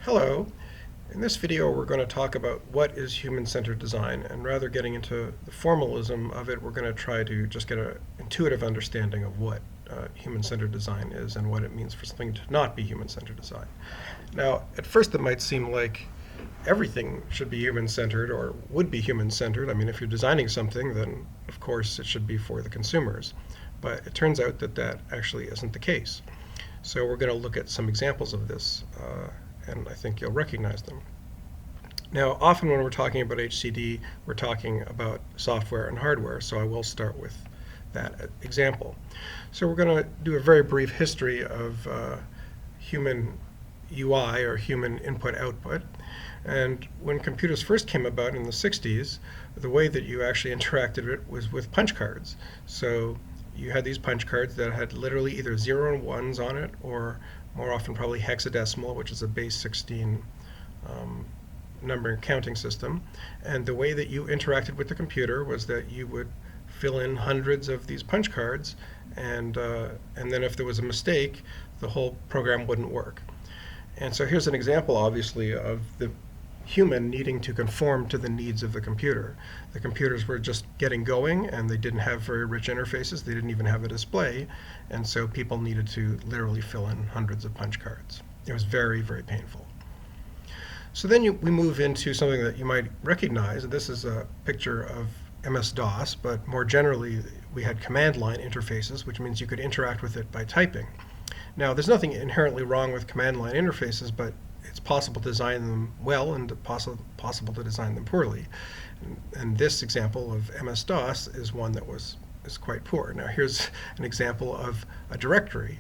Hello. In this video we're going to talk about what is human-centered design, and rather getting into the formalism of it, we're going to try to just get an intuitive understanding of what human-centered design is and what it means for something to not be human-centered design. Now, at first it might seem like everything should be human-centered or would be human-centered. I mean, if you're designing something, then of course it should be for the consumers. But it turns out that that actually isn't the case. So we're going to look at some examples of this, and I think you'll recognize them. Now, often when we're talking about HCD, we're talking about software and hardware, so I will start with that example. So we're going to do a very brief history of human UI, or human input-output. And when computers first came about in the 60s, the way that you actually interacted with it was with punch cards. So you had these punch cards that had literally either 0 and 1s on it, or more often probably hexadecimal, which is a base 16 numbering counting system. And the way that you interacted with the computer was that you would fill in hundreds of these punch cards, and then if there was a mistake, the whole program wouldn't work. And so here's an example, obviously, of the human needing to conform to the needs of the computer. The computers were just getting going, and they didn't have very rich interfaces. They didn't even have a display, and so people needed to literally fill in hundreds of punch cards. It was very, very painful. So then we move into something that you might recognize. This is a picture of MS-DOS, but more generally, we had command line interfaces, which means you could interact with it by typing. Now, there's nothing inherently wrong with command line interfaces, but it's possible to design them well and possible to design them poorly. And this example of MS-DOS is one that is quite poor. Now, here's an example of a directory,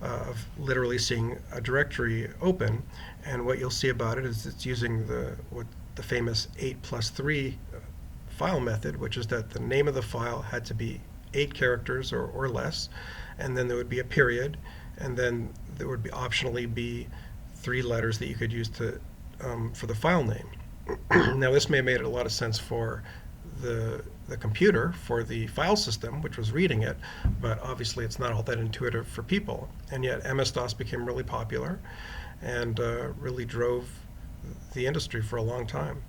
of literally seeing a directory open. And what you'll see about it is it's using the famous 8+3 file method, which is that the name of the file had to be 8 characters or less, and then there would be a period, and then there would optionally be 3 letters that you could use for the file name. Now, this may have made a lot of sense for the computer, for the file system, which was reading it, but obviously it's not all that intuitive for people. And yet MS-DOS became really popular and really drove the industry for a long time.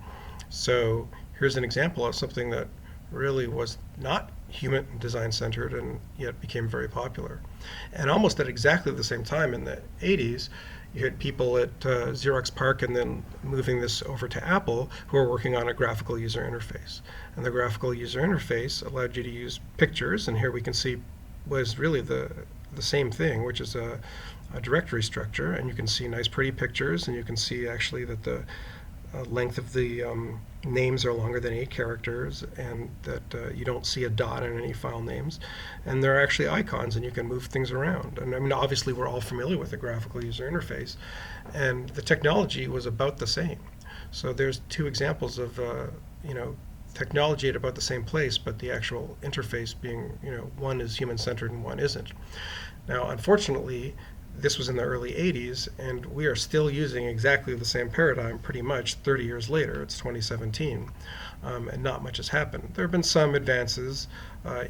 So here's an example of something that really was not human design centered and yet became very popular. And almost at exactly the same time, in the 80s, you had people at Xerox PARC and then moving this over to Apple who were working on a graphical user interface. And the graphical user interface allowed you to use pictures, and here we can see was really the same thing, which is a directory structure, and you can see nice pretty pictures, and you can see actually that the length of the names are longer than 8 characters, and that you don't see a dot in any file names. And there are actually icons, and you can move things around. And I mean, obviously we're all familiar with the graphical user interface, and the technology was about the same. So there's 2 examples of technology at about the same place, but the actual interface being, one is human-centered and one isn't. Now, unfortunately, this was in the early 80s, and we are still using exactly the same paradigm pretty much 30 years later. It's 2017, and not much has happened. There have been some advances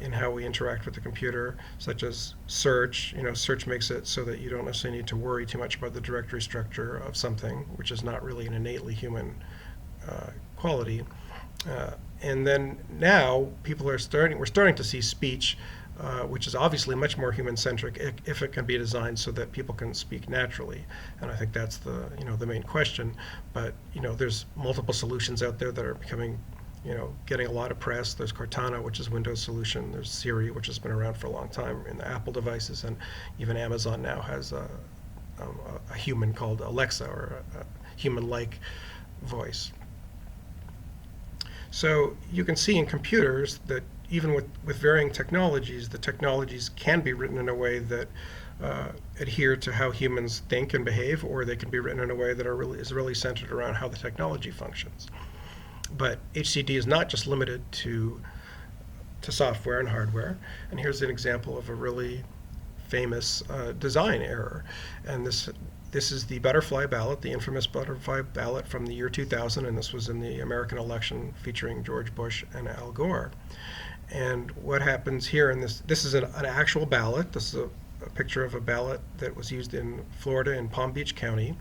in how we interact with the computer, such as search. Search makes it so that you don't necessarily need to worry too much about the directory structure of something, which is not really an innately human quality. And then now we're starting to see speech, which is obviously much more human-centric if it can be designed so that people can speak naturally. And I think that's the main question. But there's multiple solutions out there that are becoming, getting a lot of press. There's Cortana, which is Windows solution. There's Siri, which has been around for a long time in the Apple devices, and even Amazon now has a human called Alexa, or a human-like voice. So you can see in computers that even with varying technologies, the technologies can be written in a way that adhere to how humans think and behave, or they can be written in a way that is really centered around how the technology functions. But HCD is not just limited to software and hardware. And here's an example of a really famous design error. And this is the butterfly ballot, the infamous butterfly ballot from the year 2000, and this was in the American election featuring George Bush and Al Gore. And what happens here in this is an actual ballot. This is a picture of a ballot that was used in Florida in Palm Beach County.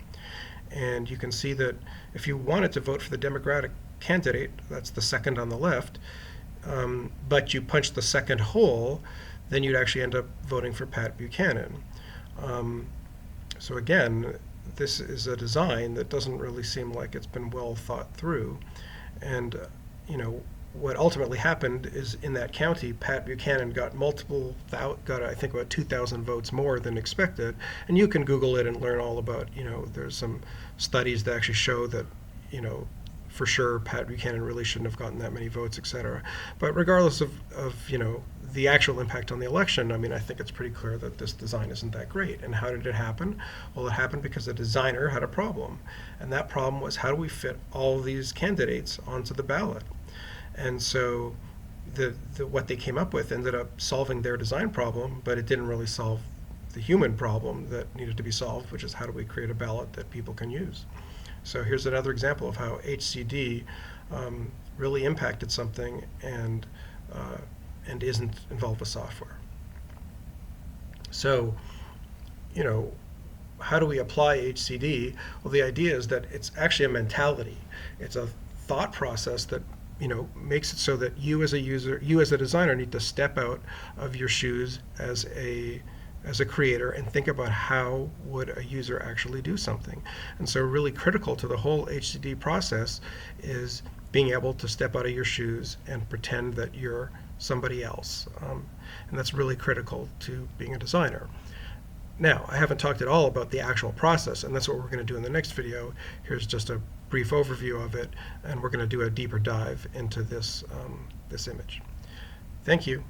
And you can see that if you wanted to vote for the Democratic candidate, that's the second on the left, but you punch the second hole, then you'd actually end up voting for Pat Buchanan. So again, this is a design that doesn't really seem like it's been well thought through. And what ultimately happened is in that county, Pat Buchanan got I think about 2,000 votes more than expected. And you can Google it and learn all about, there's some studies that actually show that, for sure Pat Buchanan really shouldn't have gotten that many votes, et cetera. But regardless of the actual impact on the election, I think it's pretty clear that this design isn't that great. And how did it happen? Well, it happened because the designer had a problem. And that problem was, how do we fit all of these candidates onto the ballot? And so what they came up with ended up solving their design problem, but it didn't really solve the human problem that needed to be solved, which is how do we create a ballot that people can use? So here's another example of how HCD really impacted something and isn't involved with software. So, how do we apply HCD? Well, the idea is that it's actually a mentality. It's a thought process that makes it so that you as a user, you as a designer, need to step out of your shoes as a creator and think about how would a user actually do something. And so really critical to the whole HCD process is being able to step out of your shoes and pretend that you're somebody else. And that's really critical to being a designer. Now, I haven't talked at all about the actual process, and that's what we're going to do in the next video. Here's just a brief overview of it, and we're going to do a deeper dive into this image. Thank you.